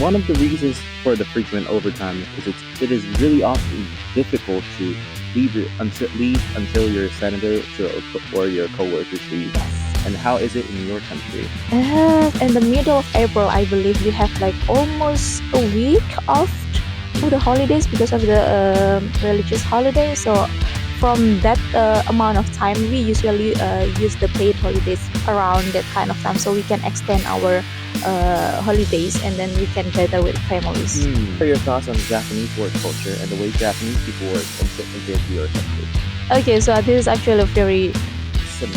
one of the reasons for the frequent overtime is it is really often difficult to leave until your senator or your coworkers leave. And how is it in your country? In the middle of April, I believe we have like almost a week off for the holidays because of the religious holiday. So from that amount of time, we usually use the paid holidays around that kind of time, so we can extend our holidays and then we can gather with families. What are your thoughts on Japanese work culture and the way Japanese people work compared to your country? Okay, so this is actually a very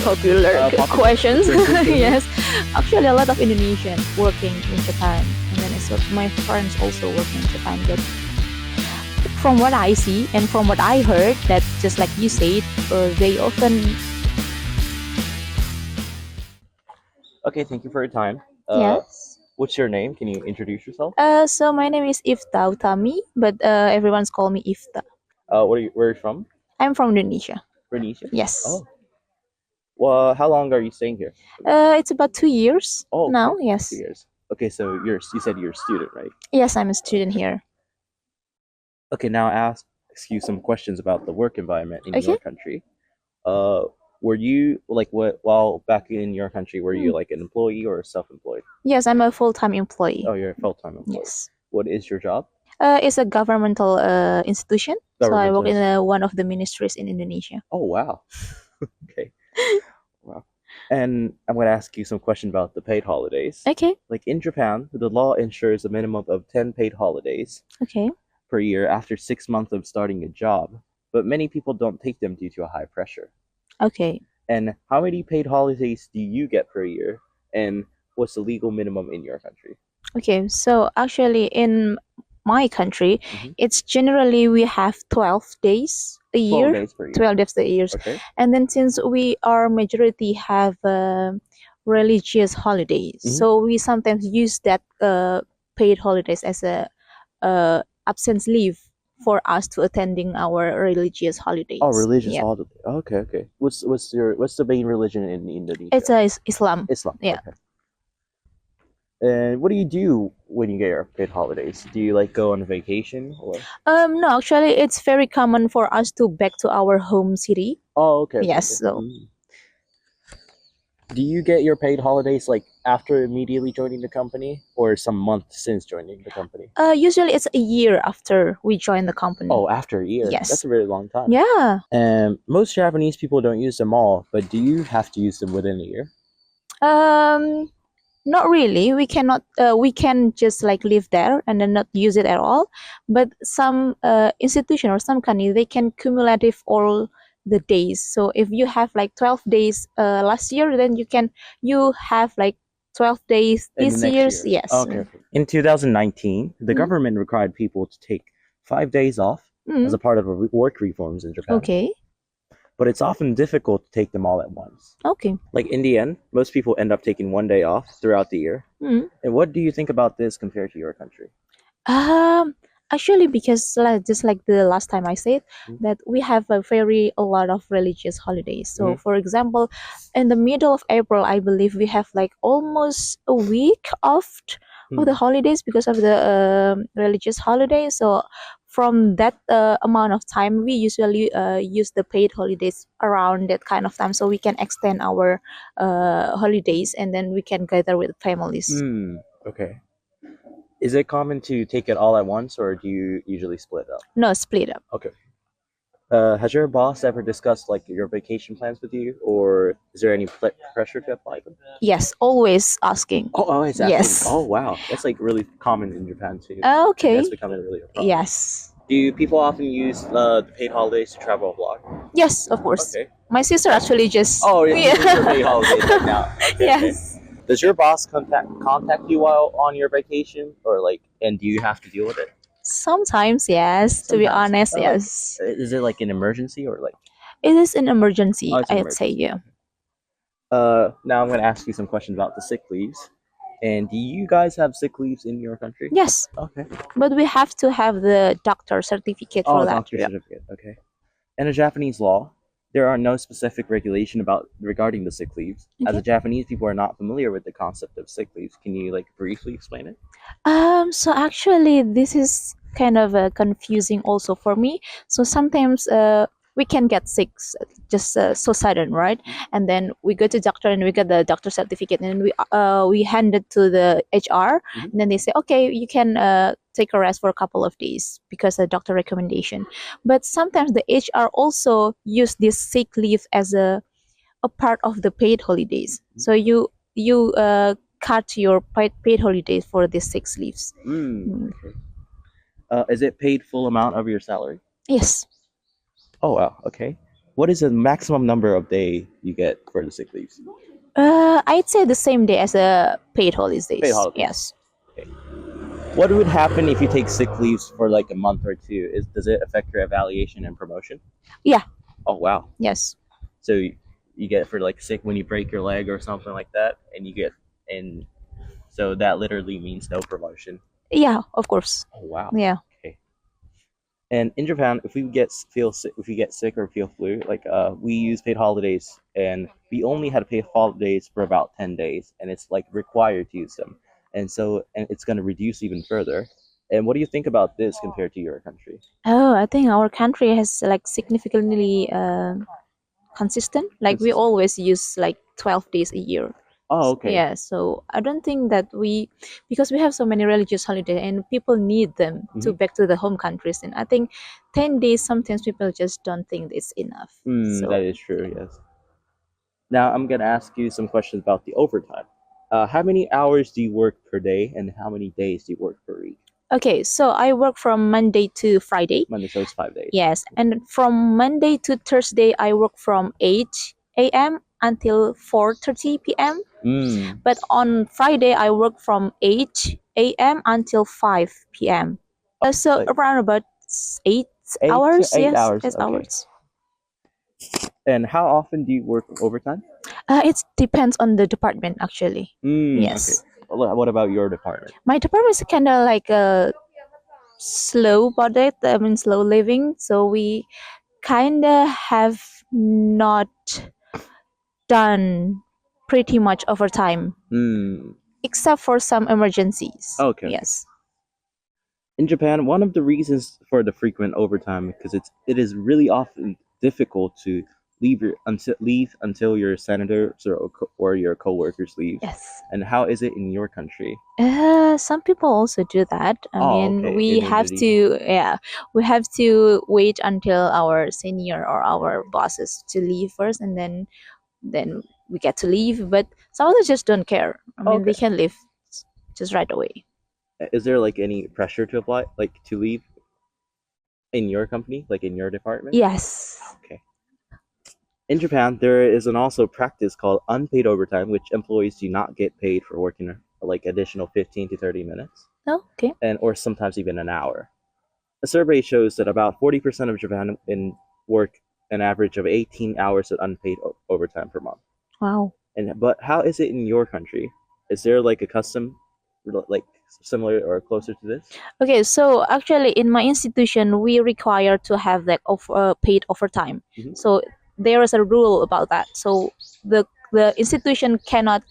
popular questions. Yes, actually a lot of Indonesians working in Japan, and then my friends also working in Japan. But from what I see and from what I heard, that just like you said, they often. Okay, thank you for your time. Yes. What's your name? Can you introduce yourself? So my name is Ifta Utami, but everyone's call me Ifta. Where are you from? I'm from Indonesia. Indonesia? Yes. Oh. Well, how long are you staying here? It's about 2 years now. Okay. Yes. 2 years. Okay, so you said you're a student, right? Yes, I'm a student here. Okay, now ask you some questions about the work environment in your country. Were you while back in your country, were you like an employee or self-employed? Yes, I'm a full-time employee. Oh, you're a full-time employee. Yes. What is your job? It's a governmental institution. So I work in one of the ministries in Indonesia. Oh, wow. Okay. Wow. And I'm going to ask you some questions about the paid holidays. Okay. Like in Japan, the law ensures a minimum of 10 paid holidays Okay. per year after 6 months of starting a job, but many people don't take them due to a high pressure. Okay. And how many paid holidays do you get per year? And what's the legal minimum in your country? Okay. So actually in my country, it's generally we have 12 days a year. 12 days per year. 12 days a year. Okay. And then since we are majority have religious holidays, so we sometimes use that paid holidays as a absence leave for us to attending our religious holidays. Oh, religious holiday. Okay. What's the main religion in Indonesia? It's Islam. Islam. Yeah. Okay. And what do you do when you get your paid holidays? Do you like go on a vacation or? No, actually it's very common for us to back to our home city. Oh, okay. Yes. So do you get your paid holidays like after immediately joining the company or some month since joining the company? Usually it's a year after we join the company. Oh, after a year. Yes. That's a really long time. Yeah. And most Japanese people don't use them all, but do you have to use them within a year? Not really. We cannot. We can just like live there and then not use it at all. But some institution or some company, they can cumulative all the days. So if you have like 12 days last year, then you have like 12 days this year. Yes. Okay. In 2019, the government required people to take 5 days off as a part of work reforms in Japan. Okay. But it's often difficult to take them all at once. Okay. Like in the end, most people end up taking 1 day off throughout the year. And what do you think about this compared to your country? Actually, because just like the last time I said, that we have a lot of religious holidays. So, for example, in the middle of April, I believe we have like almost a week off for the holidays because of the religious holiday. So from that amount of time, we usually use the paid holidays around that kind of time, so we can extend our holidays and then we can gather with families. Okay. Is it common to take it all at once, or do you usually split up? No, split up. Okay. Has your boss ever discussed like your vacation plans with you, or is there any pressure to apply them? Yes, always asking. Oh, always asking. Yes. Oh, wow. That's like really common in Japan too. Okay. That's becoming really a problem. Yes. Do people often use the paid holidays to travel abroad? Yes, of course. Okay. My sister actually just. Oh, yeah. Your paid holidays right now. Okay, yes. Okay. Does your boss contact you while on your vacation, or and do you have to deal with it? Sometimes, yes. To be honest, Oh. yes. Is it like an emergency or like? It is an emergency, Oh, it's an I'd say, yeah. Now I'm going to ask you some questions about the sick leaves. And do you guys have sick leaves in your country? Yes, Okay. but we have to have the doctor certificate for that. Doctor certificate. Okay. In a Japanese law, there are no specific regulation regarding the sick leaves. As Okay. a Japanese, people are not familiar with the concept of sick leaves. Can you briefly explain it? So actually, this is kind of confusing also for me. So sometimes we can get sick just so sudden, right? And then we go to doctor and we get the doctor certificate, and we hand it to the HR, Mhm. and then they say, okay, you can take a rest for a couple of days because of doctor recommendation. But sometimes the HR also use this sick leave as a part of the paid holidays. So you cut your paid holidays for these 6 leaves. Mm. Okay. Is it paid full amount of your salary? Yes. Oh wow. Okay. What is the maximum number of day you get for the sick leaves? I'd say the same day as a paid holidays. Paid holidays. Yes. Okay. What would happen if you take sick leaves for a month or two? Does it affect your evaluation and promotion? Yeah. Oh wow. Yes. So you get for sick when you break your leg or something like that, and so that literally means no promotion. Yeah, of course. Oh wow. Yeah. Okay. And in Japan, if you get sick or feel flu, we use paid holidays, and we only had paid holidays for about 10 days, and it's required to use them, and it's going to reduce even further. And what do you think about this compared to your country? Oh, I think our country has significantly consistent. We Consistent. always use 12 days a year. Oh, okay. Yeah, so I don't think that because we have so many religious holidays and people need them to back to the home countries, and I think 10 days sometimes people just don't think it's enough. So That is true, yes. Now I'm going to ask you some questions about the overtime. How many hours do you work per day, and how many days do you work per week? okay, so I work from Monday to Friday. Monday, so it's 5 days. Yes, and from Monday to Thursday I work from 8 a.m. until 4:30 p.m. But on Friday I work from 8 a.m. until 5 p.m. So around about 8 8 to hours. 8 Yes, hours, 8 okay. hours. And how often do you work overtime? It depends on the department actually. Yes. Okay. What about your department? My department is kind of like a slow project. I mean, slow living. So we kind of have not done pretty much overtime, except for some emergencies. Okay. Yes. In Japan, one of the reasons for the frequent overtime because it is really often difficult to leave until your senators or your coworkers leave. Yes. And how is it in your country? Some people also do that. I mean, okay. we have to, we have to wait until our senior or our bosses to leave first, and then we get to leave. But some others just don't care. I mean, they can leave just right away. Is there any pressure to apply, to leave in your company, in your department? Yes. Okay. In Japan, there is an also practice called unpaid overtime, which employees do not get paid for working additional 15 to 30 minutes, Okay. or sometimes even an hour. A survey shows that about 40% of Japan work an average of 18 hours of unpaid overtime per month. Wow. But how is it in your country? Is there a custom similar or closer to this? Okay, so actually in my institution we require to have paid overtime. So there is a rule about that. So the institution cannot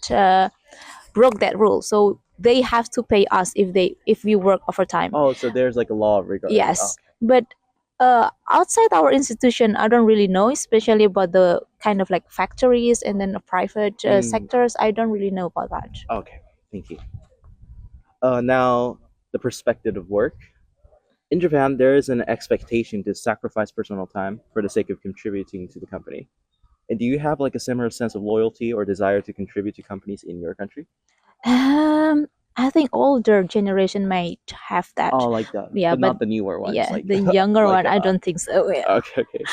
broke that rule. So they have to pay us if we work overtime. Oh, so there's a law regarding. Yes, but outside our institution, I don't really know, especially about the kind of factories and then the private sectors. I don't really know about that. Okay, thank you. Now, the perspective of work. In Japan, there is an expectation to sacrifice personal time for the sake of contributing to the company. And do you have a similar sense of loyalty or desire to contribute to companies in your country? I think older generation might have that. Oh, like that. Yeah, but not the newer ones. Yeah, the younger one, I don't think so. Yeah. Okay.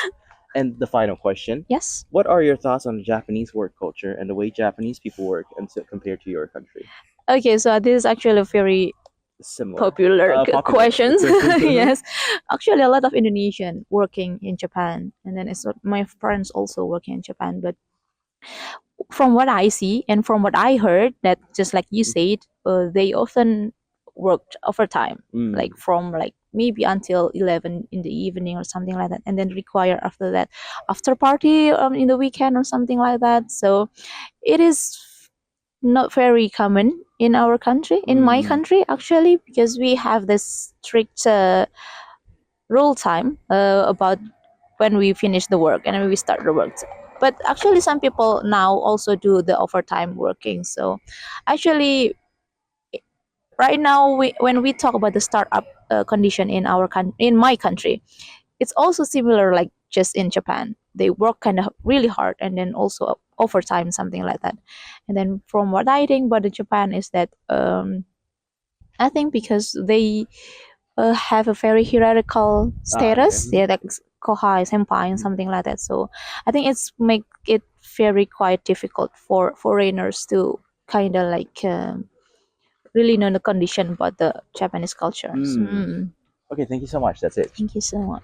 And the final question. Yes. What are your thoughts on the Japanese work culture and the way Japanese people work compared to your country? Okay, so this is actually a very similar popular questions. Yes, actually a lot of Indonesian working in Japan, and then my friends also working in Japan. But from what I see and from what I heard, that just like you said, they often worked overtime, like from like maybe until 11 in the evening or something like that, and then require after that after party in the weekend or something like that. So it is not very common in our country, in my country actually, because we have this strict rule time about when we finish the work and when we start the work. But actually some people now also do the overtime working. So actually right now when we talk about the startup condition in in my country, it's also similar like just in Japan. They work kind of really hard and then also overtime, something like that. And then from what I think about the Japan is that I think because they have a very hierarchical status, Okay. yeah, like kohai, senpai, and something like that. So I think it's make it very quite difficult for foreigners to kind of like really know the condition about the Japanese culture. So, Okay, thank you so much. That's it. thank you so much.